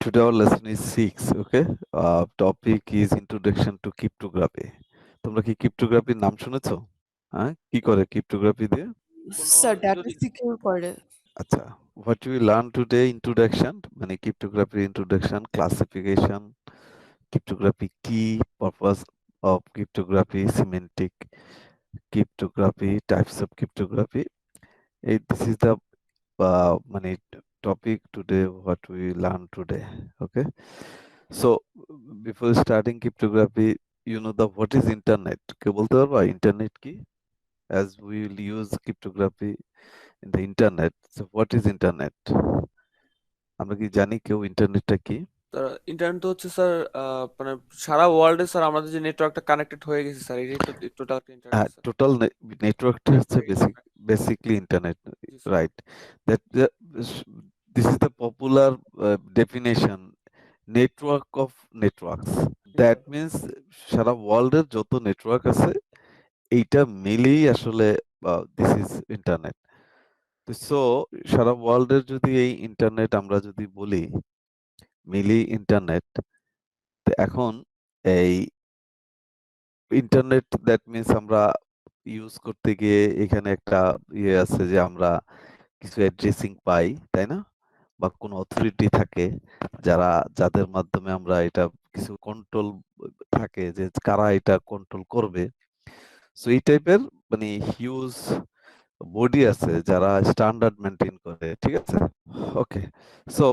Today our lesson is 6, okay? Topic is introduction to cryptography. তোমরা কি ক্রিপ্টোগ্রাফির নাম শুনেছো? হ্যাঁ, কি করে ক্রিপ্টোগ্রাফি দিয়ে? কোনো স্যার ডাটা যদি সিকিউর করে। আচ্ছা, what we learn today introduction মানে cryptography introduction, classification, cryptography key, purpose of cryptography, semantic cryptography, types of cryptography. This is the মানে topic today what we learn today, okay? So before starting cryptography, you know the what is internet? কে বলতে পারবা internet কি? As we will use cryptography in the internet. So what is internet? আমরা কি জানি কেউ ইন্টারনেটটা কি? Internet তো হচ্ছে স্যার মানে সারা ওয়ার্ল্ডে স্যার আমাদের যে নেটওয়ার্কটা কানেক্টেড হয়ে গেছে স্যার এটাই তো টোটাল ইন্টারনেট স্যার। টোটাল নেটওয়ার্কটা হচ্ছে basically internet, G sir. Right? That this is the popular definition, network of networks. G That sir. means সারা ওয়ার্ল্ডের যত নেটওয়ার্ক আছে এইটা মিলেই আসলে দিস ইজ ইন্টারনেট। সো সারা ওয়ার্ল্ডের যদি এই ইন্টারনেট আমরা যদি বলি মিলি ইন্টারনেট, এখন এই ইন্টারনেট দ্যাট মিন্স আমরা ইউজ করতে গিয়ে এখানে একটা ইয়ে আছে যে আমরা কিছু অ্যাড্রেসিং পাই, তাই না? বা কোনো অথরিটি থাকে যাদের মাধ্যমে আমরা এটা কিছু কন্ট্রোল থাকে যে কারা এটা কন্ট্রোল করবে। সো এই টাইপের মানে হিউজ বডি আছে যারা স্ট্যান্ডার্ড মেইনটেইন করে, ঠিক আছে? ওকে, সো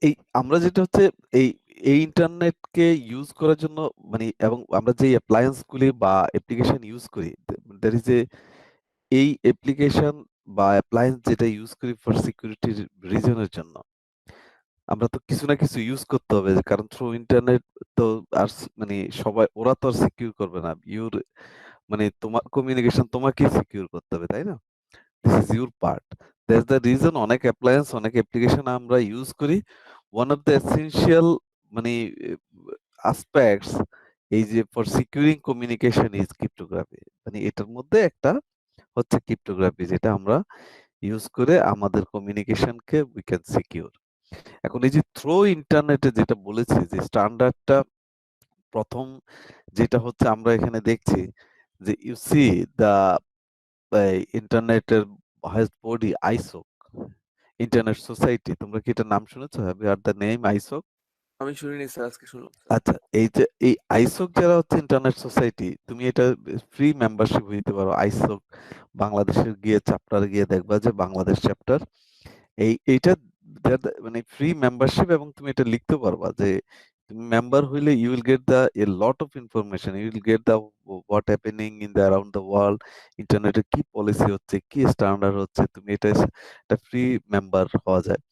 এই আমরা যেটা হচ্ছে এই এই ইন্টারনেটকে ইউজ করার জন্য মানে এবং আমরা যে অ্যাপ্লায়েন্স গুলি বা অ্যাপ্লিকেশন ইউজ করি, দ্যাট ইজ এই অ্যাপ্লিকেশন বা অ্যাপ্লায়েন্স যেটা ইউজ করি ফর সিকিউরিটি রিজনের জন্য, আমরা তো কিছু না কিছু ইউজ করতে হবে কারণ থ্রু ইন্টারনেট তো আর মানে সবাই ওরা তো আর সিকিউর করবে না। মানে তোমার কমিউনিকেশন তোমাকেই সিকিউর করতে হবে, তাই না? This is your part. That's the reason অনেক অ্যাপ্লায়েন্স অনেক অ্যাপ্লিকেশন আমরা ইউজ করি। ওয়ান অফ দ্য এসেনশিয়াল মানে আসপেক্টস এই যে for securing communication is cryptography, মানে এটার মধ্যে একটা হচ্ছে ক্রিপ্টোগ্রাফি যেটা আমরা ইউজ করে আমাদের কমিউনিকেশনকে উই ক্যান সিকিউর। এখন এই যে থ্রো ইন্টারনেটে যেটা বলেছি যে স্ট্যান্ডার্ডটা প্রথম যেটা হচ্ছে আমরা এখানে দেখছি যে ইউ সি দা ইন্টারনেটের highest body ISOC, internet society. তোমরা কি এটার নাম শুনেছো? Have you heard the name ISOC? আমি শুনিনি স্যার, আজকে শুনলাম স্যার। আচ্ছা, এই যে এই আইসোক যারা হচ্ছে ইন্টারনেট সোসাইটি, তুমি এটা ফ্রি মেম্বারশিপ হইতে পারো আইসোক বাংলাদেশের গিয়ে চ্যাপ্টারে গিয়ে দেখবা যে বাংলাদেশ চ্যাপ্টার এইটা মানে ফ্রি মেম্বারশিপ এবং তুমি এটা লিখতে পারবা যে তুমি মেম্বার হইলে you will get the a lot of information, you will get the what happening in the around the world, ইন্টারনেটে কি পলিসি হচ্ছে কি স্ট্যান্ডার্ড হচ্ছে, তুমি এটা একটা ফ্রি মেম্বার হওয়া যায়।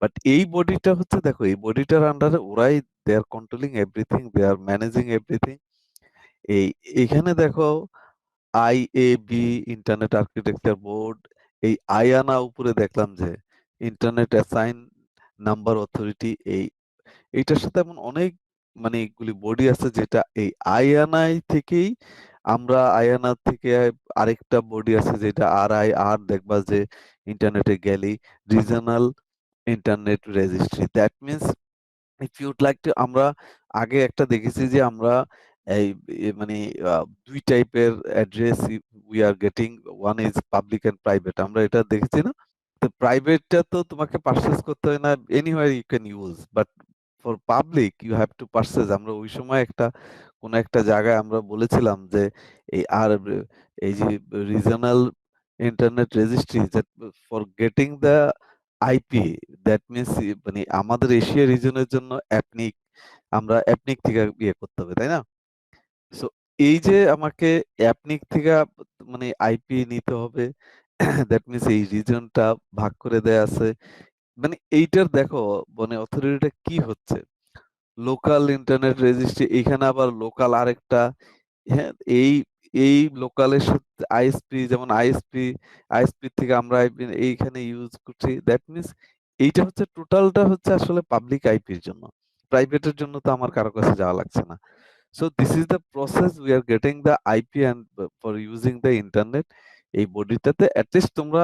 বাট এই বডিটা হচ্ছে দেখো এই বডিটার আন্ডারে ওরাই দে আর কন্ট্রোলিং এভরিথিং, দে আর ম্যানেজিং এভরিথিং। এই এখানে দেখো আইএবি ইন্টারনেট আর্কিটেকচার বোর্ড, এই আয়ানা উপরে দেখলাম যে ইন্টারনেট অ্যাসাইন নাম্বার অথরিটি, এইটার সাথে এমন অনেক মানে এগুলি বডি আছে যেটা এই আয়ানাই থেকেই আমরা আয়ানা থেকে আরেকটা বডি আছে যেটা আর দেখবা যে ইন্টারনেটে গেলি regional internet registry. That means if ইউড like to আমরা আগে একটা দেখেছি যে আমরা এই মানে দুই টাইপের address we are getting, one is public and private, আমরা এটা দেখেছি না? তো প্রাইভেটটা তো তোমাকে পারচেজ করতে হয় না, anywhere you can use, but for public you have to purchase. আমরা ওই সময় একটা কোন একটা জায়গায় আমরা বলেছিলাম যে এই আর এই যে regional internet registry for getting the IP, that means মানে আমাদের এশিয়া রিজনের জন্য অ্যাপনিক, আমরা অ্যাপনিক থেকে ইয়ে করতে হবে, তাই না? সো এই যে আমাকে অ্যাপনিক থেকে মানে আইপি নিতে হবে, দ্যাট মিনস এই রিজনটা ভাগ করে দেয়া আছে। মানে এইটার দেখো মানে অথরিটিটা কি হচ্ছে, লোকাল ইন্টারনেট রেজিস্ট্রি, এখানে আবার লোকাল আরেকটা, হ্যাঁ, এই এই লোকালের সাথে আইএসপি, যেমন আইএসপি থেকে আমরা এইখানে ইউজ করছি, দ্যাট মিনস এইটা হচ্ছে টোটালটা হচ্ছে আসলে পাবলিক আইপির জন্য, প্রাইভেটের জন্য তো আমার কারো কাছে যাওয়া লাগছে না। So this is the process we are getting the IP and for using the internet. এই বডিটাতে অ্যাটলিস্ট তোমরা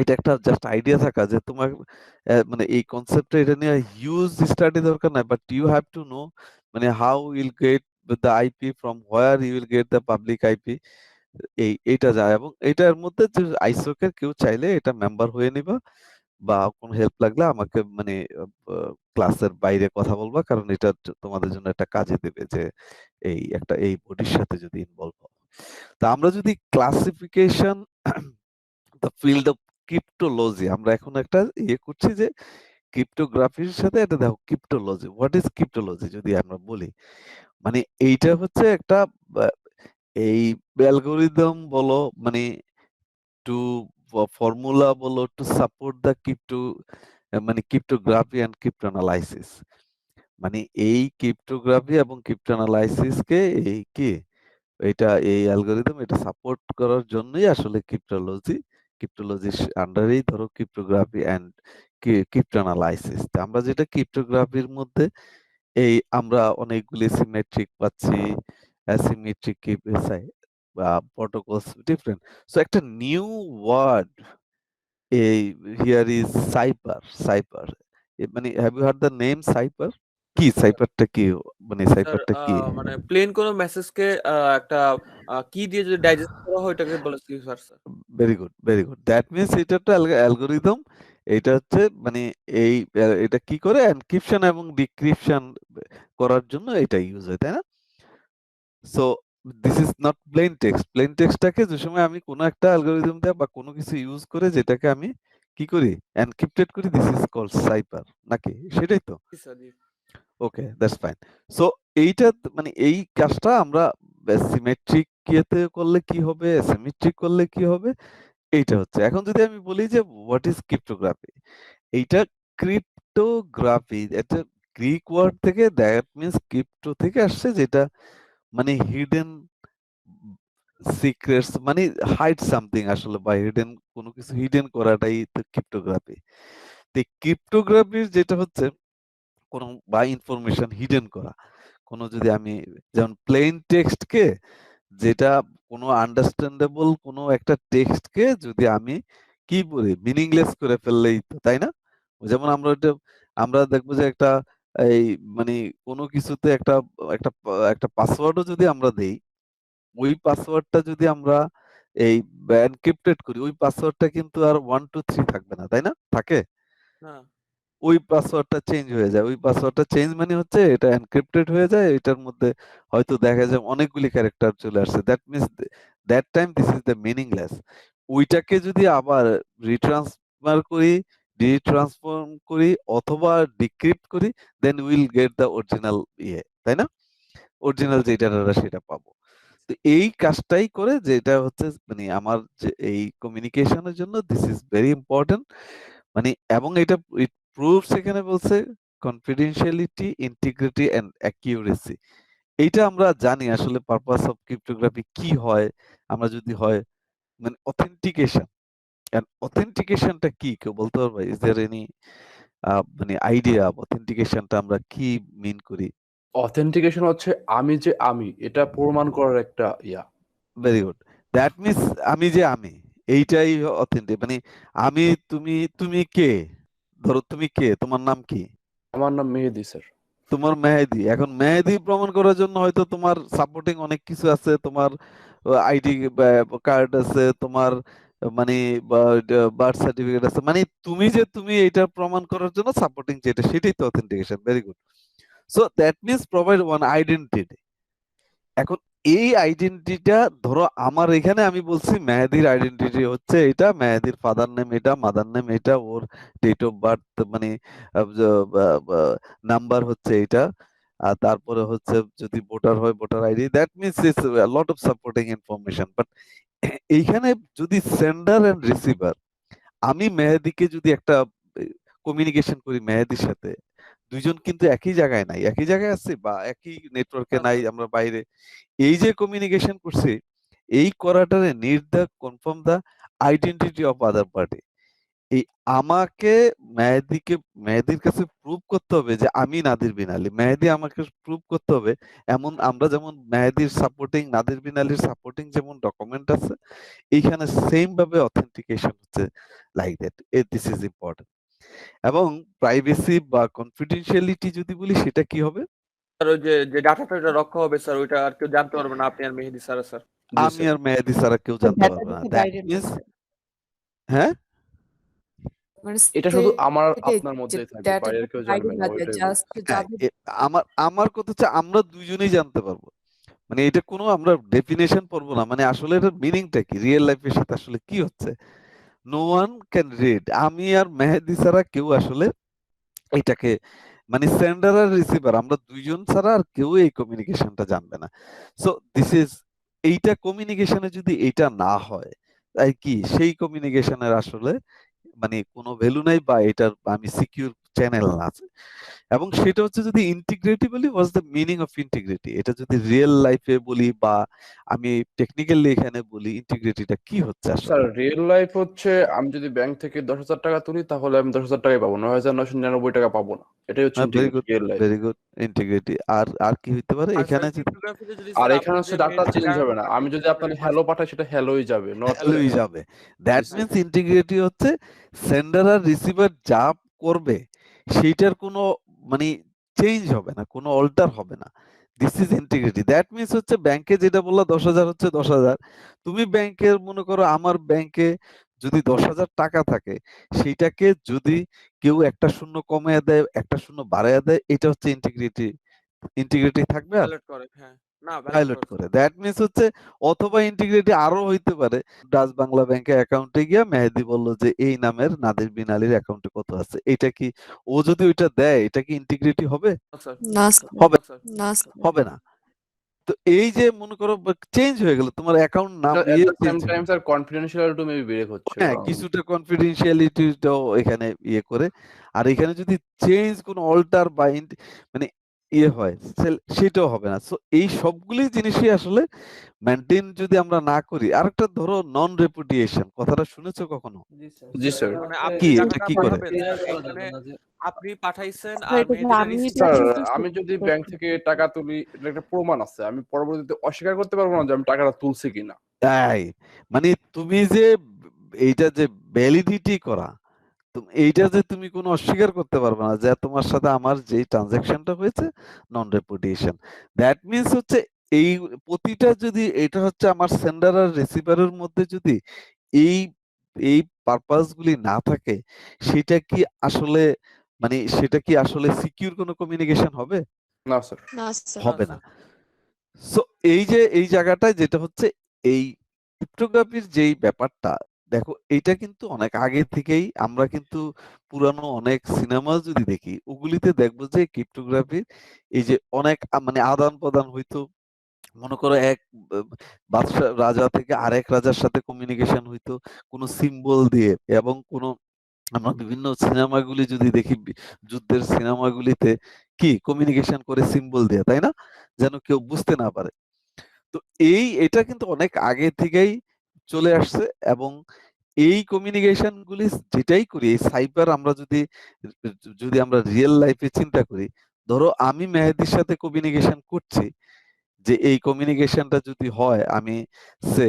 এটা একটা জাস্ট আইডিয়া থাকা যে তোমার মানে এই কনসেপ্টটা এটা নিয়ে হিউজ স্টাডি দরকার নাই, but you have to know মানে how will get the IP from where you will get the public IP, এইটা যায়। এবং এটার মধ্যে যে আইসোকের কেউ চাইলে এটা মেম্বার হয়ে নিবা, বা কোনো হেল্প লাগলে আমাকে মানে ক্লাসের বাইরে কথা বলবা, কারণ এটা তোমাদের জন্য একটা কাজে দেবে যে এই একটা এই বডির সাথে যদি ইনভলভ হও। তা আমরা যদি classification the field of cryptology, আমরা এখন একটা ইয়ে করছি যে ক্রিপ্টোগ্রাফির সাথে এটা দেখো ক্রিপ্টোলজি, হোয়াট ইজ ক্রিপ্টোলজি যদি আমরা বলি, মানে এইটা হচ্ছে একটা আহ, এই অ্যালগোরিদম বলো, মানে টু ফর্মুলা বলো টু সাপোর্ট দ্য ক্রিপ্টো, মানে ক্রিপ্টোগ্রাফি অ্যান্ড ক্রিপ্টো অ্যানালাইসিস, মানে এই ক্রিপ্টোগ্রাফি এবং ক্রিপ্টো অ্যানালাইসিস কে এই কি এটা এই অ্যালগোরিদম এটা সাপোর্ট করার জন্যই আসলে ক্রিপ্টোলজি, ক্রিপ্টোলজির আন্ডারেই ধরো ক্রিপ্টোগ্রাফি এন্ড ক্রিপ্টো অ্যানালাইসিস। আমরা যেটা ক্রিপ্টোগ্রাফির মধ্যে এই আমরা অনেকগুলি সিমেট্রিক পাচ্ছি, অ্যাসিমেট্রিক বা প্রটোকলস ডিফারেন্ট। সো একটা নিউ ওয়ার্ড এই হিয়ার ইজ সাইপার, সাইপার মানে have you heard the name cipher? কি জি স্যার। সাইপারটা কি, মানে স্যার সাইপারটা কি? মানে প্লেন কোনো মেসেজকে একটা কি দিয়ে যদি ডাইজেস্ট করা হয় ওটাকে বলে cipher sir. Very good, very good. That means এটা একটা অ্যালগরিদম। এটা হচ্ছে মানে এই এটা কি করে এনক্রিপশন এবং ডিক্রিপশন করার জন্য এটা ইউজ হয়, তাই না? So this is not plain text. Plain টেক্সটটাকে যে সময় আমি কোনো একটা অ্যালগরিদম দিয়ে বা কোনো কিছু ইউজ করে যেটাকে আমি কি করি এনক্রিপ্টেড করি, দিস ইজ কল্ড সাইফার, নাকি? সেটাই তো? জি স্যার জি। Okay, that's fine. সো এইটা মানে এই কাজটা আমরা সিমেট্রিক ইয়েতে করলে কি হবে, অ্যাসিমেট্রিক করলে কি হবে, এইটা হচ্ছে। এখন যদি আমি বলি যে হোয়াট ইজ ক্রিপ্টোগ্রাফি, এইটা ক্রিপ্টোগ্রাফি একটা গ্রিক ওয়ার্ড থেকে, দ্যাট মিন্স ক্রিপ্টো থেকে আসছে, যেটা মানে হিডেন সিক্রেটস, মানে হাইড সামথিং আসলে, বা হিডেন কোনো কিছু হিডেন করাটাই তো ক্রিপ্টোগ্রাফি। তো ক্রিপ্টোগ্রাফির যেটা হচ্ছে কোনো বা ইনফরমেশন হিডেন করা, কোনো যদি আমি যেমন প্লেন টেক্সটকে যেটা কোনো আন্ডারস্ট্যান্ডেবল কোনো একটা টেক্সটকে যদি আমি কি বলি মিনিংলেস করে ফেললেই তো, তাই না? যেমন আমরা ওইটা আমরা দেখবো যে একটা এই মানে কোনো কিছুতে একটা একটা একটা পাসওয়ার্ডও যদি আমরা দেই, ওই পাসওয়ার্ডটা যদি আমরা এই এনক্রিপ্টেড করি, ওই পাসওয়ার্ডটা কিন্তু আর 1 2 3 থাকবে না, তাই না? থাকে না ওই পাসওয়ার্ডটা চেঞ্জ হয়ে যায়। ওই পাসওয়ার্ডটা চেঞ্জ মানে হচ্ছে এটা এনক্রিপ্টেড হয়ে যায়। এটার মধ্যে হয়তো দেখা যায় অনেকগুলি ক্যারেক্টার চলে আসছে। That means that time this is the meaningless. ওইটাকে যদি আবার রিট্রান্সফার করি, রিট্রান্সফর্ম করি অথবা ডিক্রিপ্ট করি, then will get the original ইয়ে, তাই না? অরিজিনাল যেটা সেটা পাবো। তো এই কাজটাই করে, যে এটা হচ্ছে মানে আমার যে এই কমিউনিকেশনের জন্য দিস ইজ ভেরি ইম্পর্টেন্ট। মানে এবং এটা ইট প্রুভস, এখানে বলছে কনফিডেন্সিয়ালিটি, ইন্টিগ্রিটি এন্ড অ্যাকিউরেসি। এইটা আমরা জানি আসলে পারপাস অফ ক্রিপ্টোগ্রাফি কি হয়। আমরা যদি হয় মানে অথেন্টিকেশন, এন্ড অথেন্টিকেশনটা কি কেউ বলতে পারবে? ইজ देयर এনি মানে আইডিয়া অথেন্টিকেশনটা আমরা কি মিন করি? অথেন্টিকেশন হচ্ছে আমি যে আমি এটা প্রমাণ করার একটা ইয়া। Very good. দ্যাট মিনস আমি যে আমি, এইটাই অথেন্টিক। মানে আমি, তুমি, তুমি কে? ধরো তুমি কে, তোমার নাম কি? আমার নাম মেহেদি স্যার। তোমার মেহেদী। এখন মেহেদী প্রমাণ করার জন্য হয়তো তোমার সাপোর্টিং অনেক কিছু আছে, তোমার আইডি কার্ড আছে, তোমার মানে বার্থ সার্টিফিকেট আছে, মানে তুমি যে তুমি এটা প্রমাণ করার জন্য সাপোর্টিং যেটা, সেটাই তো authentication. Very good. So that means provide one identity. এখন এই আইডেন্টিটিটা ধরো আমার এখানে আমি বলছি মেহেদীর আইডেন্টিটি হচ্ছে এটা, মেহেদীর ফাদার নেম এটা, মাদার নেম এটা, ওর ডেট অফ বার্থ মানে নাম্বার হচ্ছে এটা, আর তারপরে হচ্ছে যদি ভোটার হয় voter ID, that means it's lot of supporting information. But এইখানে যদি সেন্ডার এন্ড রিসিভার, আমি মেহেদীকে যদি একটা কমিউনিকেশন করি মেহেদীর সাথে, দুইজন কিন্তু একই জায়গায় নাই, একই জায়গায় আছে বা একই নেটওয়ার্কে না নাই, স্যার। আমরা বাইরে। এই যে কমিউনিকেশন করছি, এই করাটারে need the confirm the identity of other party. এই আমাকে মেহেদীর কাছে প্রুভ করতে হবে যে আমি নাদির বিন আলী। মেহেদী আমাকে প্রুভ করতে হবে। এমন আমরা যেমন মেহেদীর সাপোর্টিং নাদির বিন আলীর সাপোর্টিং যেমন ডকুমেন্ট আছে, এইখানে সেম ভাবে অথেন্টিকেশন হচ্ছে like that. This is important. এবং প্রাইভেসি বা কনফিডেন্সিয়ালিটি যদি বলি সেটা কি হবে? স্যার ওই যে ডাটাটা ওটা রক্ষা হবে স্যার, ওইটা আর কেউ জানতে পারবে না, আপনি আর মেহেদী ছাড়া স্যার। জি আমি স্যার। আর মেহেদী ছাড়া কেউ জানতে ডাটা পারবে না। থেকে দ্যাট বাইরে মিনস থাকবে। হ্যাঁ? মানে এটা শুধু আমার থেকে আপনার যে মধ্যেই থাকবে, ডাটাটা বাইরের কেউ বাইরে জানবে না, না যায়, ওইটাই বলছি। জাস্ট হ্যাঁ, যাদের আমার কথা হচ্ছে আমরা দুইজনেই জানতে পারবো। মানে এটা কোনো আমরা ডেফিনেশন পড়বো না। মানে আসলে এটার মিনিংটা কি? রিয়েল লাইফের সাথে আসলে কি হচ্ছে? No one can read. আমি আর মেহেদী ছাড়া কেউ আসলে এটাকে মানে সেন্ডার আর রিসিভার আমরা দুইজন ছাড়া আর কেউ এই কমিউনিকেশনটা জানবে না। সো দিস ইজ এইটা কমিউনিকেশনে যদি এইটা না হয়, তাই কি সেই কমিউনিকেশনের আসলে মানে কোনো ভ্যালু নাই বা এটার আমি সিকিউর চ্যানেল না আছে। এবং সেটা হচ্ছে যদি ইন্টিগ্রিটি বলি, what's the meaning of integrity? এটা যদি রিয়েল লাইফে বলি বা আমি টেকনিক্যালি এখানে বলি, ইন্টিগ্রিটিটা কি হচ্ছে স্যার আসলে? রিয়েল লাইফ হচ্ছে আমি যদি ব্যাংক থেকে 10,000 টাকা তুলি তাহলে আমি 10,000 টাকাই পাবো, 9,999 টাকা পাবো না। এটাই হচ্ছে very integrity, good, real life. Very good. Integrity. আর কি হইতে পারে আর স্যার এখানে যদি ক্রিপ্টোগ্রাফিতে যদি আর স্যার এখানে আপনি যে হচ্ছে ডাটা মেহেদীকে চেঞ্জ হবে টাকাটা না, আমি যদি পাঠাইছেন আপনার ওই হ্যালো পাঠাই সেটা হ্যালোই যাবে, নট ভ্যালুই যাবে। That G sir. Means integrity হচ্ছে সেন্ডার আর রিসিভার যা করবে সেইটার কোনো মানে চেঞ্জ হবে না, কোনো অল্টার হবে না। This is integrity. That means হচ্ছে ব্যাংকে যেটা বললা 10,000 হচ্ছে 10,000। তুমি ব্যাংকের মনে করো আমার ব্যাংকে যদি 10,000 টাকা থাকে, সেইটাকে যদি কেউ একটা শূন্য কমায়া দেয়, একটা শূন্য বাড়ায়া দেয়, এটা হচ্ছে ইন্টিগ্রিটি। ইন্টিগ্রিটি থাকবে আর? ভ্যালিড করে, হ্যাঁ। না ভ্যালিড পাইলট করে করে। দ্যাট মিনস হচ্ছে অথবা ইন্টিগ্রিটি আরো হইতে পারে। ডাচ বাংলা ব্যাংকের অ্যাকাউন্টে গিয়া মেহেদী বলল যে এই নামের নাদির বিন আলীর অ্যাকাউন্টে কত আছে। এটা কি ও যদি ওইটা দেয় এটা কি ইন্টিগ্রিটি হবে? না স্যার, না হবে না স্যার। না হবে না। তো এই যে মনে করো চেঞ্জ হয়ে গেল তোমার অ্যাকাউন্ট নাম at the same change time sir confidentiality maybe break হচ্ছে, হ্যাঁ, কারণ কিছুটা কনফিডেন্সিয়ালিটিটাও এখানে ইয়ে করে। আর এখানে যদি চেঞ্জ কোনো অল্টার বা মানে ইয়ে হয় সেটাও হবে না। সো এই সবগুলি জিনিসই আসলে মেইনটেইন যদি আমরা না করি। আরেকটা ধরো নন রেপুডিয়েশন কথাটা শুনেছো কখনো? জি স্যার। মানে আপনি কি যে এটা টাকাটা কি করে? পাঠাবেন স্যার, এখানে আপনি পাঠাইছেন স্যার আর এটা মেহেদী এটা আমি রিসিভ স্যার করছে। আমি যদি ব্যাংক থেকে টাকা তুলি, এটা একটা প্রমাণ আছে, আমি পরবর্তীতে অস্বীকার করতে পারবো না যে আমি টাকাটা তুলছি কিনা। তাই মানে তুমি যে এইটা যে ভ্যালিডিটি করা এইটা যে তুমি কোনো অস্বীকার করতে পারবে না যে তোমার সাথে আমার যে ট্রানজাকশনটা হয়েছে নন রেপুডিয়েশন। দ্যাট মিনস হচ্ছে এই প্রতিটা যদি এটা হচ্ছে আমার সেন্ডার আর রিসিভারের মধ্যে যদি এই এই পারপাস গুলি না থাকে, সেটা কি আসলে মানে সেটা কি আসলে সিকিউর কোনো কমিউনিকেশন হবে? না স্যার। হবে না। সো এই যে এই জায়গাটায় যেটা হচ্ছে এই ক্রিপ্টোগ্রাফির যেই ব্যাপারটা দেখো এইটা কিন্তু অনেক আগে থেকেই আমরা কিন্তু পুরানো অনেক সিনেমা যদি দেখি ওগুলিতে দেখবো যে ক্রিপ্টোগ্রাফির এই যে অনেক মানে আদান প্রদান হইতো। মনে করো এক বাদশাহ রাজা থেকে আরেক রাজার সাথে কমিউনিকেশন হইতো কোনো সিম্বল দিয়ে এবং কোনো আমরা বিভিন্ন সিনেমাগুলি যদি দেখি যুদ্ধের সিনেমাগুলিতে কি কমিউনিকেশন করে সিম্বল দিয়ে, তাই না? যেন কেউ বুঝতে না পারে। তো এটা কিন্তু অনেক আগে থেকেই চলে আসছে এবং এই কমিউনিকেশন গুলি যেটাই করি এই সাইবার আমরা যদি যদি আমরা রিয়েল লাইফে চিন্তা করি, ধরো আমি মেহেদীর সাথে কমিউনিকেশন করছি, যে এই কমিউনিকেশনটা যদি হয় আমি সে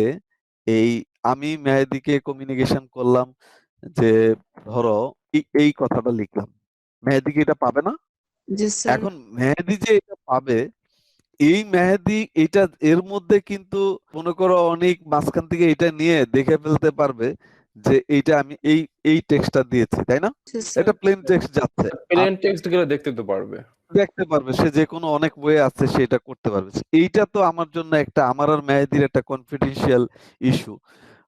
এই আমি মেহেদীকে কমিউনিকেশন করলাম যে ধরো এই কথাটা লিখলাম, মেহেদী কি এটা পাবে না? জি স্যার। এখন মেহেদী যে এটা পাবে এই মেহেদী এটা এর মধ্যে কিন্তু মনে করো অনেক মাঝখান থেকে এটা নিয়ে দেখে ফেলতে পারবে যে এইটা আমি এই টেক্সটটা দিয়েছি, তাই না? জি স্যার। এটা প্লেন টেক্সট যাচ্ছে প্লেন টেক্সট গেলে দেখতে তো পারবে। দেখতে পারবে, সে যে কোনো অনেক ওয়ে আছে সেটা করতে পারবে। এইটা তো আমার জন্য একটা আমার আর মেহেদীর একটা কনফিডেন্সিয়াল ইস্যু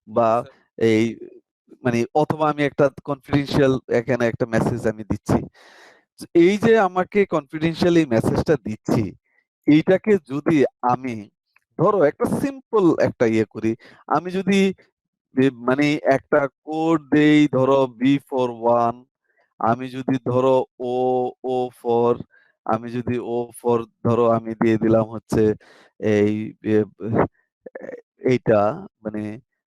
বা স্যার এই মানে অথবা আমি একটা কনফিডেন্সিয়াল এখানে একটা মেসেজ আমি দিচ্ছি। এই যে আমাকে কনফিডেন্সিয়াল এই মেসেজটা দিচ্ছি এইটাকে যদি আমি ধরো একটা সিম্পল একটা ইয়ে করি, আমি যদি মানে একটা কোড দেই ধরো B41, আমি যদি ধরো ও ও ফর আমি যদি ও ফর ধরো আমি দিয়ে দিলাম হচ্ছে এই এইটা মানে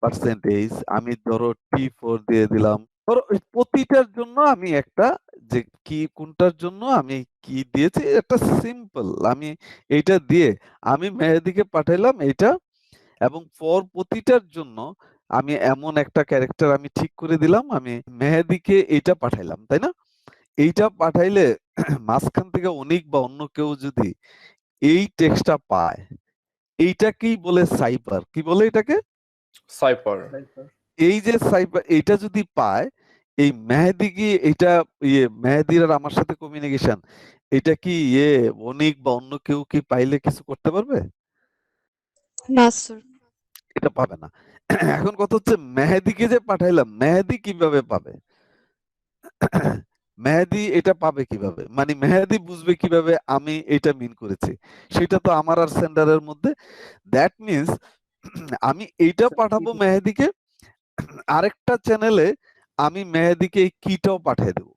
পার্সেন্টেজ, আমি ধরো T4 দিয়ে দিলাম ধরো ওই প্রতিটার জন্য আমি একটা যে কি কোনটার জন্য আমি কি দিয়েছি একটা সিম্পল আমি এইটা দিয়ে আমি মেহেদীকে পাঠাইলাম এইটা এবং ফর প্রতিটার জন্য আমি এমন একটা ক্যারেক্টার আমি ঠিক করে দিলাম আমি মেহেদীকে এইটা পাঠাইলাম তাই না এইটা পাঠাইলে মাঝখান থেকে অনেক বা অন্য কেউ যদি এই টেক্সটটা পায় এইটাকেই বলে সাইফার কি বলে এটাকে সাইফার। এই যে সাইফার এইটা যদি পায় এই মেহেদী কি এটা মেহেদীর আর আমার সাথে কমিউনিকেশন এটা কি অনেক বা অন্য কেউ কি পাইলে কিছু করতে পারবে না স্যার এটা পাবে না এখন কথা হচ্ছে মেহেদীকে যে পাঠাইলাম মেহেদী কিভাবে পাবে মেহেদী এটা পাবে কিভাবে মানে মেহেদী বুঝবে কিভাবে আমি এটা মিন করেছি সেটা তো আমার আর সেন্ডারের মধ্যে দ্যাট মিন্স আমি এইটা পাঠাবো মেহেদীকে আরেকটা চ্যানেলে আমি মেহেদীকে এই কিটাও পাঠিয়ে দেবো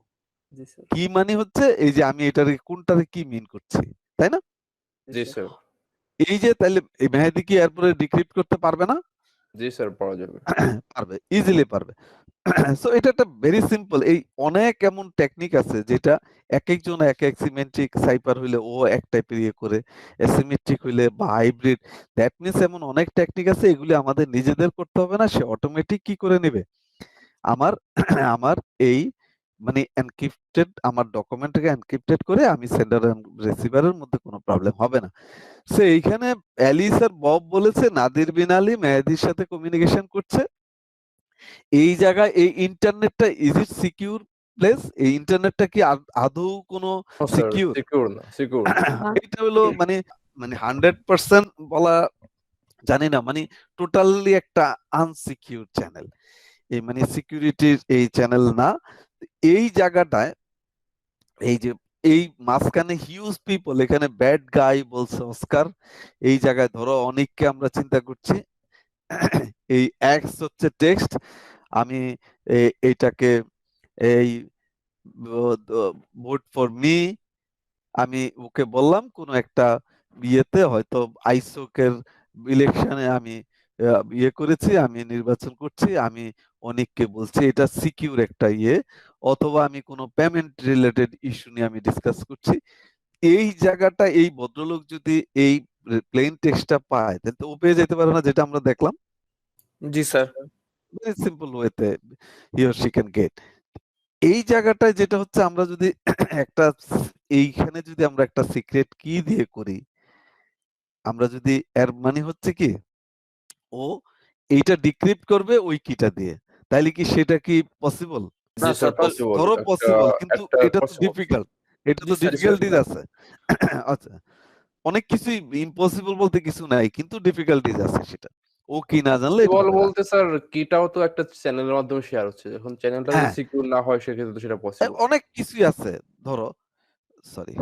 কি মানে হচ্ছে এই যে আমি এটার কোনটারে কি মিন করছি তাই না জি স্যার। এই যে তাহলে এই মেহেদী কি এরপরে ডিক্রিপ্ট করতে পারবে না জি স্যার, পাওয়া যাবে। পারবে ইজিলি পারবে সো এটা একটা ভেরি সিম্পল এই অনেক এমন টেকনিক আছে যেটা এক একজন এক এক সিমেট্রিক সাইপার হইলে ও এক টাইপের করে অ্যাসিমেট্রিক হইলে বা হাইব্রিড দ্যাট মিন্স এমন অনেক টেকনিক আছে এগুলি আমাদের নিজেদের করতে হবে না সে অটোমেটিক কি করে নেবে আমার আমার এই মানে এনক্রিপ্টেড আমার ডকুমেন্টটাকে এনক্রিপ্টেড করে আমি সেন্ডার এন্ড রিসিভারের মধ্যে কোনো প্রবলেম হবে না সো এইখানে অ্যালিস আর বব বলেছে নাদির বিন আলী মেহেদীর সাথে কমিউনিকেশন করছে এই জায়গায় এই ইন্টারনেটটা ইজ ইট সিকিউর প্লেস এই ইন্টারনেটটা কি আদৌ কোনো সিকিউর সিকিউর না, সিকিউর না। এটা হলো মানে মানে 100% বলা জানি না মানে টোটালি একটা আনসিকিউর চ্যানেল এই মানে সিকিউরিটির এই চ্যানেল না এই জায়গাটায় এই যে এই মাঝখানে হিউজ পিপল এখানে ব্যাড গাই বলছে অস্কার এই জায়গায় ধরো অনেককে আমরা চিন্তা করছি এই এক্স হচ্ছে টেক্সট আমি এইটাকে এই ভোট ফর মি আমি ওকে বললাম কোন একটা বিয়েতে হয়তো আইসোকের ইলেকশনে আমি ইয়ে করেছি আমি নির্বাচন করছি আমি অনেককে বলছি এটা সিকিউর একটা অথবা আমি কোনো পেমেন্ট রিলেটেড ইস্যু নিয়ে আমি ডিসকাস করছি এই জায়গাটা এই ভদ্রলোক যদি এই প্লেন টেক্সটটা পায় তাহলে তো ও পেয়ে যেতে পারে না যেটা আমরা দেখলাম জি স্যার ভেরি সিম্পল ওয়েতে he or she can get এই জায়গাটায় যেটা হচ্ছে আমরা যদি একটা এইখানে যদি আমরা একটা সিক্রেট কি দিয়ে করি আমরা যদি এর মানে হচ্ছে কি ও এইটা ডিক্রিপ্ট করবে ওই কিটা দিয়ে তাইলে কি সেটা কি পসিবল জি স্যার, পসিবল। ধরো পসিবল কিন্তু একটা এটা তো possible। ডিফিকাল্ট এটা জি তো স্যার, ডিফিকাল্টিজ আছে আচ্ছা অনেক কিছুই ইম্পসিবল বলতে কিছু নাই কিন্তু ডিফিকাল্টিজ আছে সেটা ও কি না জানলে এটা পসিবল হবে না। বলতে স্যার কিটাও তো একটা চ্যানেলের মাধ্যমে শেয়ার হচ্ছে। এখন চ্যানেলটা যদি হ্যাঁ সিকিউর না হয় সেক্ষেত্রে তো সেটা পসিবল। অনেক কিছুই আছে ধরো সরি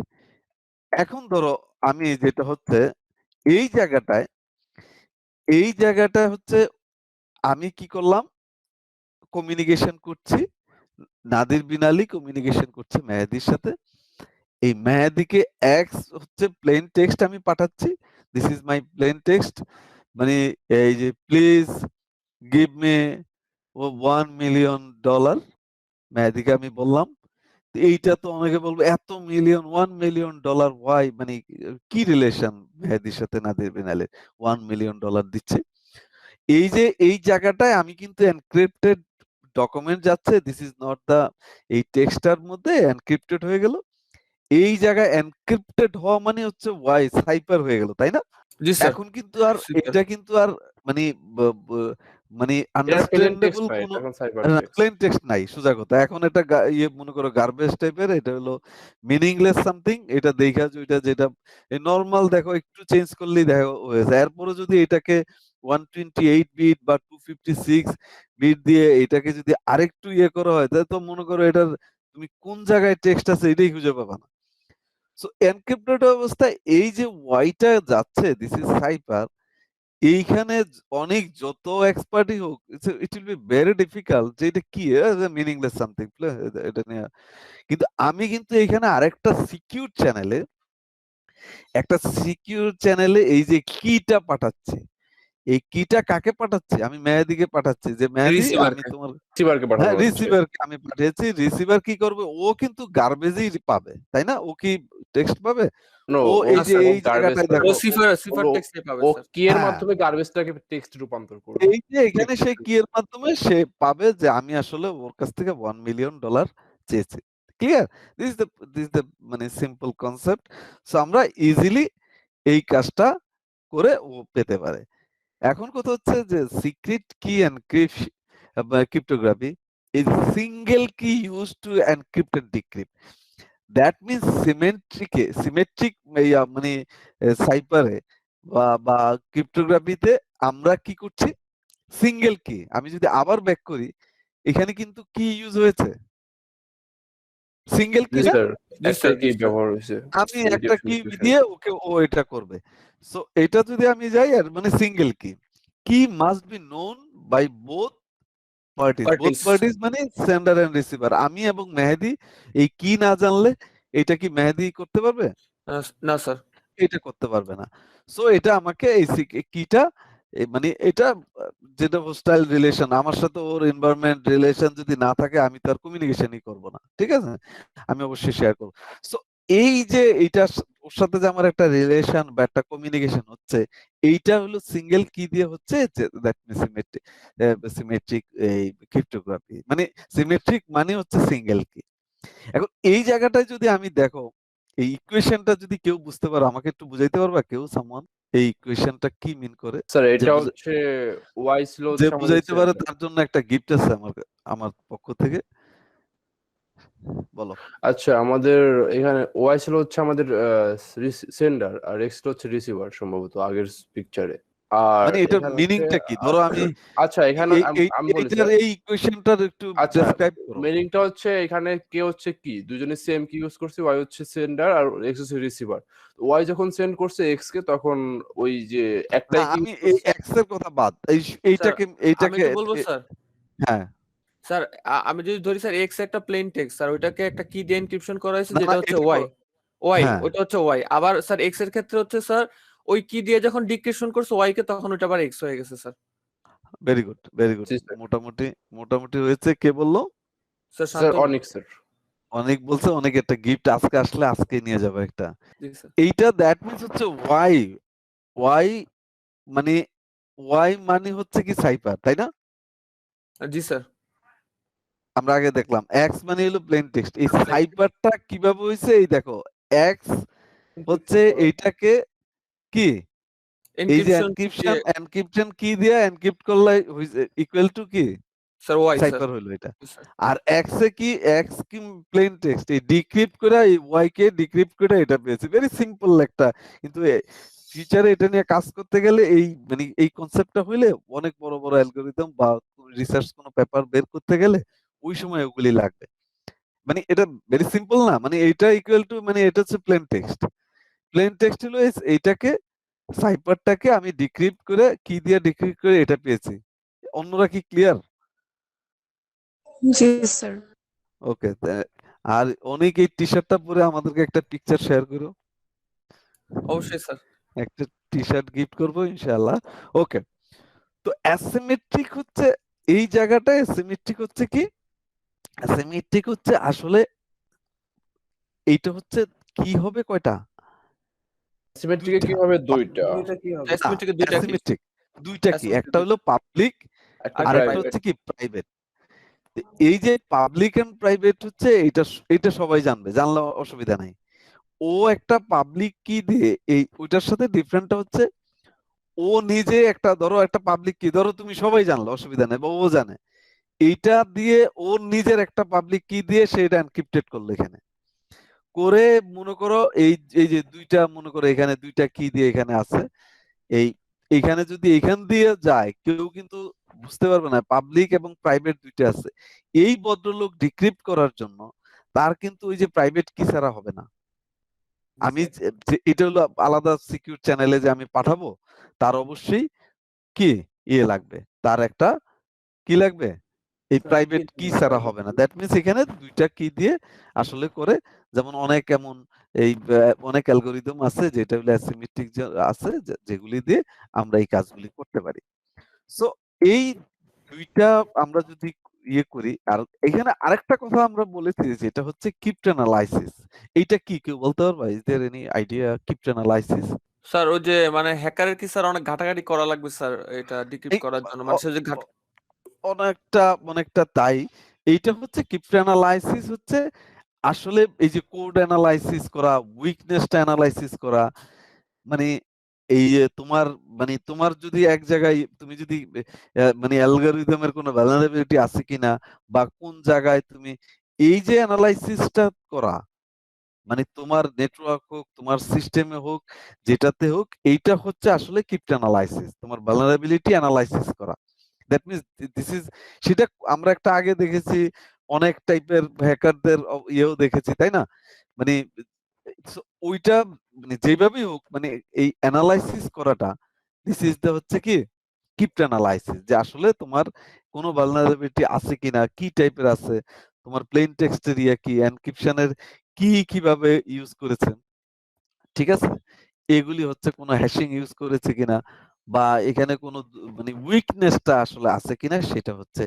এখন ধরো আমি যেটা হচ্ছে এই জায়গাটায় হচ্ছে আমি কি করলাম কমিউনিকেশন করছি নাদির বিন আলী কমিউনিকেশন করছে মেহেদীর সাথে এই মেহেদীকে এক্স হচ্ছে প্লেন টেক্সট আমি পাঠাচ্ছি this is my plane text মানে এই যে প্লিজ গিভ মি $1 million মেহেদীকে আমি বললাম এইটা তো অনেকে বলবো এত মিলিয়ন $1 million ওয়াই মানে কি রিলেশন মেহেদীর সাথে নাদির বিন আলীর $1 million দিচ্ছে এই যে এই জায়গাটায় আমি কিন্তু এনক্রিপ্টেড ডকুমেন্ট যাচ্ছে দিস ইজ নট দা এই টেক্সটার মধ্যে এনক্রিপ্টেড হয়ে গেল এই জায়গায় এনক্রিপ্টেড হওয়া মানে হচ্ছে ওয়াই সাইপার হয়ে গেল তাই না জি স্যার এখন কিন্তু আর Super. এটা কিন্তু আর মানে মানে এটা প্লেন টেক্সট আন্ডারস্ট্যান্ডেবল না, কোন এটা এখন সাইবার টেক্সট। প্লেন টেক্সট নাই সোজা কথা এখন এটা মনে করো গার্বেজ টাইপের এটা হলো মিনিংলেস সামথিং এটা দেখা ওইটা যেটা নর্মাল দেখো একটু চেঞ্জ করলেই দেখো হয়েছে এরপরে যদি এটাকে 128 বিট বা 256 বিট দিয়ে এটাকে যদি আরেকটু করা হয় তাহলে তো মনে করো এটার তুমি কোন জায়গায় টেক্সট আছে এটাই খুঁজে পাবা না সো এনক্রিপ্টেড অবস্থায় এই যে ওয়াইটা যাচ্ছে দিস ইজ সাইফার এইখানে অনেক যত এক্সপার্টই হোক it will be very difficult যে এটা কি মিনিংলেস সামথিং এটা নিয়ে কিন্তু আমি কিন্তু এখানে আরেকটা সিকিউর চ্যানেলে এই যে কিটা পাঠাচ্ছি এই কিটা কাকে পাঠাচ্ছি? আমি মেহেদীকে পাঠাচ্ছি যে মেহেদী আমি রিসিভারকে। তোমার রিসিভারকে পাঠানো হ্যাঁ হচ্ছে। রিসিভারকে আমি পাঠিয়েছি। রিসিভার কি করবে? ও কিন্তু গার্বেজই পাবে, তাই না? ও কি টেক্সট পাবে? নো, ও এই না যে স্যার, এই জায়গাটায় ও দেখো সিফার ও টেক্সটে পাবে ও স্যার। কি এর হ্যাঁ মাধ্যমে গার্বেজটাকে টেক্সট রূপান্তর করবে। এই যে এখানে সে কি এর মাধ্যমে সে পাবে যে আমি আসলে ওর কাছ থেকে $1 মিলিয়ন চেয়েছি। ক্লিয়ার? দিস ইজ দ্য মানে সিম্পল কনসেপ্ট। সো আমরা ইজিলি এই কাজটা করে ও পেতে পারে। এখন কথা হচ্ছে যে secret key cryptography is single key use to encrypt and decrypt. That means symmetric মানে সাইফারে বা ক্রিপ্টোগ্রাফিতে আমরা কি করছি? সিঙ্গেল কি। আমি যদি আবার ব্যাক করি এখানে কিন্তু কি ইউজ হয়েছে? সিঙ্গেল কি জি না? স্যার, জি একটাই স্যার, কি জি স্যার। ব্যবহার হয়েছে। আমি একটা রিডাকশন কি ইকুয়েশন। দিয়ে ওকে ও এটা করবে। সো এটা যদি আমি যাই আর মানে single key must be known by both parties. Parties মানে সেন্ডার এন্ড রিসিভার। আমি এবং মেহেদী এই কি না জানলে এটা কি মেহেদী করতে পারবে? না স্যার। এটা করতে পারবে না। সো এটা আমাকে এই কিটা মানে এটা যেটা হোস্টাইল রিলেশন আমার সাথে ওর এনভায়রনমেন্ট রিলেশন যদি না থাকে আমি তার কমিউনিকেশনই করব না। ঠিক আছে? আমি অবশ্যই শেয়ার করব। সো এই যে এইটা ওর সাথে যে আমার একটা রিলেশন বা একটা কমিউনিকেশন হচ্ছে এইটা হলো সিঙ্গেল কি দিয়ে হচ্ছে যে দ্যাট মিনস সিমেট্রিক এই ক্রিপ্টোগ্রাফি। মানে সিমেট্রিক মানে হচ্ছে সিঙ্গেল কি। এখন এই জায়গাটায় যদি আমি দেখো এই ইকুয়েশনটা যদি কেউ বুঝতে পারো আমাকে একটু বুঝাইতে পারবা কেউ সামওয়ান এই ইকুয়েশনটা কি মিন করে? স্যার যে এটা হচ্ছে ওয়াই স্লো যে হচ্ছে আমাদের বুঝাইতে পারে সেন্ডার। তার জন্য একটা গিফট আছে আমার পক্ষ থেকে। বলো। আচ্ছা, আমাদের এখানে ওয়াই স্লো হচ্ছে আমাদের সেন্ডার আর এক্স হচ্ছে রিসিভার সম্ভবত আগের পিকচারে। আর মানে এটার এখানে হচ্ছে মিনিংটা কি? ধরো আমি আচ্ছা এখানে আমি বলি এইটার স্যার। এই ইকুয়েশনটার একটু আচ্ছা, ডেসক্রাইব করো। মিনিংটা হচ্ছে এখানে কে হচ্ছে কি দুজনে সেম কি ইউজ করছে, ওয়াই হচ্ছে সেন্ডার আর এক্স হচ্ছে রিসিভার। ওয়াই যখন সেন্ড করছে এক্স কে তখন ওই যে না একটাই কি আমি এই এক্স এর কথা বাদ। স্যার আমি এইটাকে কি বলবো স্যার? হ্যাঁ স্যার আমি যদি ধরি স্যার এক্স একটা প্লেন টেক্সট স্যার, ওইটাকে একটা কি দিয়ে এনক্রিপশন করা হয়েছে না যেটা হচ্ছে এটা ওয়াই। ওয়াই হ্যাঁ ওইটা হচ্ছে ওয়াই। আবার স্যার এক্স এর ক্ষেত্রে হচ্ছে স্যার ওই কি দিয়ে যখন ডিক্রিপশন করছে ওয়াই কে তখন ওটা আবার এক্স হয়ে গেছে sir. Very good very good. জি স্যার। মোটামুটি মোটামুটি হয়েছে। কে বললো? Sir sir Shantanu. অনেক স্যার। অনেক বলছে। অনেক একটা গিফট আজকে আসলে আজকে নিয়ে যাবে একটা। জি স্যার। এইটা দ্যাট মিনস হচ্ছে ওয়াই মানে ওয়াই মানে হচ্ছে কি সাইফার, তাই না? জি স্যার। আমরা আগে দেখলাম এক্স মানে হলো প্লেন টেক্সট। এই সাইফারটা কিভাবে হয়েছে? এই দেখো এক্স হচ্ছে এইটাকে কি এই যে এনক্রিপশন দিয়ে এনক্রিপশন কি দিয়ে এনক্রিপ্ট করলে ইকুয়াল টু কি স্যার ওয়াই স্যার। সাইফার হলো এটা। জি স্যার। আর এক্স কি প্লেন টেক্সট এই ডিক্রিপ্ট করে এই ওয়াই কে ডিক্রিপ্ট করে এটা পেয়েছি। ভেরি সিম্পল একটা। কিন্তু ফিউচারে এটা নিয়ে কাজ করতে গেলে এই মানে এই কনসেপ্টটা হইলে অনেক বড় বড় অ্যালগরিদম বা রিসার্চ কোনো পেপার বের করতে গেলে ওই সময় ওগুলি লাগবে। মানে এটা ভেরি সিম্পল না? মানে এটা ইকুয়াল টু মানে এটা হচ্ছে প্লেন টেক্সট। প্লেন টেক্সট হলো এইটাকে সাইফারটাকে আমি ডিক্রিপ্ট করে কি দিয়ে ডিক্রিপ্ট করে এটা পেয়েছি। অন্যরা কি ক্লিয়ার? জি স্যার। ওকে। আর অনেক এই টি-শার্টটা পরে আমাদেরকে একটা পিকচার শেয়ার করো। অবশ্যই স্যার। একটা টি-শার্ট গিফট করবো ইনশাআল্লাহ। ওকে। তো অ্যাসিমেট্রিক হচ্ছে এই জায়গাটায় অ্যাসিমেট্রিক হচ্ছে কি? অ্যাসিমেট্রিক হচ্ছে আসলে এইটা হচ্ছে কি হবে কয়টা? সিমেট্রিকে কি দুইটা। হবে? দুইটা। দুইটা কি হবে? না অ্যাসিমেট্রিকের দুইটা কি? অ্যাসিমেট্রিক দুইটা কি? অ্যাসিমেট্রিক একটা হলো পাবলিক একটা আর একটা প্রাইভেট। হচ্ছে কি প্রাইভেট। এই যে পাবলিক এন্ড প্রাইভেট হচ্ছে এটা সবাই জানবে। জানলে অসুবিধা নাই। ও একটা পাবলিক কি দিয়ে এই ওইটার সাথে ডিফারেন্টটা হচ্ছে ও নিজে একটা ধরো একটা পাবলিক কি ধরো তুমি সবাই জানলো অসুবিধা নেই বা ও জানে এইটা দিয়ে ওর নিজের একটা পাবলিক কি দিয়ে সে এটা এনক্রিপ্টেড করলো এখানে করে মনে করো এই যে দুইটা মনে করো এখানে দুইটা কি দিয়ে এখানে আছে এই এখানে যদি এখান দিয়ে যায় কেউ কিন্তু বুঝতে পারবে না পাবলিক এবং প্রাইভেট দুইটা আছে। এই ভদ্রলোক ডিক্রিপ্ট করার জন্য তার কিন্তু ওই যে প্রাইভেট কি ছাড়া হবে না। আমি এটা হলো আলাদা সিকিউর চ্যানেলে যে আমি পাঠাবো তার অবশ্যই কি ইয়ে লাগবে, তার একটা কি লাগবে এই স্যার প্রাইভেট কি কি ছাড়া হবে না। দ্যাট মিনস এখানে দুইটা কি দিয়ে আসলে করে, যেমন অনেক এমন এই অনেক অ্যালগরিদম আছে যেটা হলো অ্যাসিমেট্রিক আছে যেগুলি দিয়ে আমরা এই কাজগুলি করতে পারি। সো এই দুইটা আমরা যদি ইয়ে করি, আর এখানে আরেকটা কথা আমরা বলেছি যেটা হচ্ছে ক্রিপ্টোনালাইসিস। এইটা কি কেউ বলতে পারবা? Is there any idea cryptanalysis? Sir ওই যে মানে হ্যাকারের কি স্যার অনেক ঘাটাঘাটি করা লাগবে স্যার এটা ডিক্রিপ্ট এই করার জন্য, মানে সে যে অনেকটা তাই। এইটা হচ্ছে ক্রিপ্টোনালাইসিস হচ্ছে আসলে এই যে কোড অ্যানালাইসিস করা, উইকনেসটা অ্যানালাইসিস করা, মানে এই যে তোমার যদি এক জায়গায় তুমি যদি মানে অ্যালগরিদমের কোনো ভ্যালনারেবিলিটি আছে কিনা, বা কোন জায়গায় তুমি এই যে অ্যানালাইসিসটা করা, মানে তোমার নেটওয়ার্ক হোক, তোমার সিস্টেমে হোক, যেটাতে হোক, এইটা হচ্ছে আসলে ক্রিপ্টোনালাইসিস, তোমার ভ্যালনারেবিলিটি অ্যানালাইসিস করা। দ্যাট মিনস দিস ইজ, সেটা আমরা একটা আগে দেখেছি, অনেক টাইপের হ্যাকারদের ইয়েও দেখেছি, তাই না? মানে ওইটা মানে যেভাবেই হোক, মানে এই অ্যানালাইসিস করাটা, দিস ইজ দ্য হচ্ছে কি ক্রিপ্টোনালাইসিস, যে আসলে তোমার কোনো ভালনারেবিলিটি আছে কিনা, কি টাইপের আছে, তোমার প্লেন টেক্সট এরিয়া কি, এনক্রিপশনের কিভাবে ইউজ করেছেন, ঠিক আছে? এগুলি হচ্ছে কোনো হ্যাশিং ইউজ করেছে কিনা, বা এখানে কোনো মানে উইকনেসটা আসলে আছে কিনা, সেটা হচ্ছে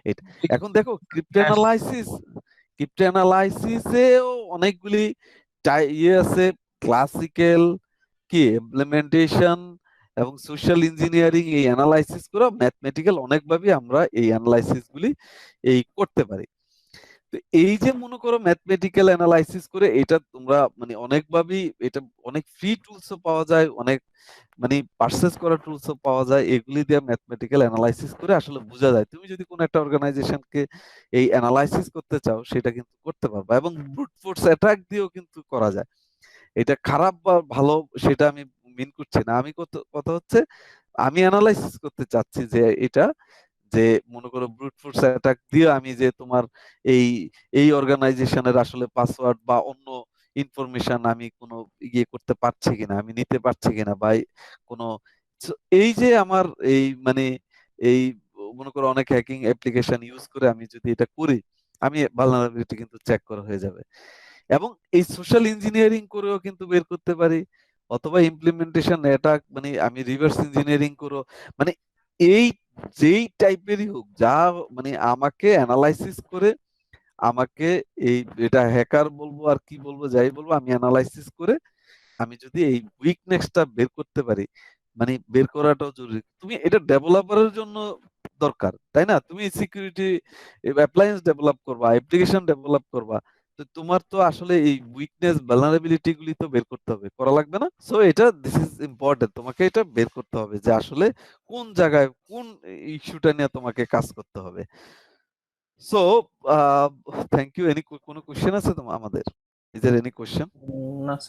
এটা। এখন দেখো ক্রিপ্টোনালাইসিসেও অনেকগুলি ইয়ে আছে, ক্লাসিক্যাল কি ইমপ্লিমেন্টেশন এবং সোশ্যাল ইঞ্জিনিয়ারিং, এই অ্যানালাইসিস করে ম্যাথমেটিক্যাল অনেকভাবে আমরা এই অ্যানালাইসিস গুলি এই করতে পারি। তো এই যে মনে করো ম্যাথমেটিক্যাল অ্যানালাইসিস করে, এটা তোমরা মানে অনেকভাবেই, এটা অনেক ফ্রি টুলসও পাওয়া যায়, অনেক মানে পারচেজ করা টুলসও পাওয়া যায়, এগুলি দিয়ে ম্যাথমেটিক্যাল অ্যানালাইসিস করে আসলে বোঝা যায়। তুমি যদি কোনো একটা অর্গানাইজেশনকে এই অ্যানালাইসিস করতে চাও, সেটা কিন্তু করতে পারবা, এবং ব্রুট ফোর্স অ্যাটাক দিয়েও কিন্তু করা যায়। এটা খারাপ বা ভালো সেটা আমি মিন করছি না, আমি কথা হচ্ছে আমি অ্যানালাইসিস করতে চাচ্ছি যে এটা, যে মনে করো ব্রুট ফোর্স অ্যাটাক দিয়ে আমি যে তোমার এই এই অর্গানাইজেশনের আসলে পাসওয়ার্ড বা অন্য ইনফরমেশন আমি কোনো ইয়ে করতে পারছি কিনা, আমি নিতে পারছি কিনা, বা কোনো এই যে আমার এই মানে এই মনে করো অনেক হ্যাকিং অ্যাপ্লিকেশন ইউজ করে আমি যদি এটা করি, আমি ভালনারেবিলিটি কিন্তু চেক করা হয়ে যাবে। এবং এই সোশ্যাল ইঞ্জিনিয়ারিং করেও কিন্তু বের করতে পারি, অথবা ইমপ্লিমেন্টেশন অ্যাটাক মানে আমি রিভার্স ইঞ্জিনিয়ারিং করো, মানে এই যেই টাইপেরই হোক, যা মানে আমাকে অ্যানালাইসিস করে, আমাকে এই এটা হ্যাকার বলবো আর কি বলবো, যাই বলবো, আমি অ্যানালাইসিস করে আমি যদি এই উইকনেসটা বের করতে পারি, মানে বের করাটাও জরুরি। তুমি এটা ডেভেলপারের জন্য দরকার, তাই না? তুমি সিকিউরিটি অ্যাপ্লায়েন্স ডেভেলপ করবা, অ্যাপ্লিকেশন ডেভেলপ করবা, তো তোমার তো আসলে এই উইকনেস ভালনারেবিলিটি গুলি তো বের করতে হবে, করা লাগবে না? সো এটা দিস ইজ ইম্পর্টেন্ট, তোমাকে এটা বের করতে হবে যে আসলে কোন জায়গায় কোন ইস্যুটা নিয়ে তোমাকে কাজ করতে হবে। So thank you. কোনো কোশ্চেন আছে তোমার আমাদের? Is there any question? না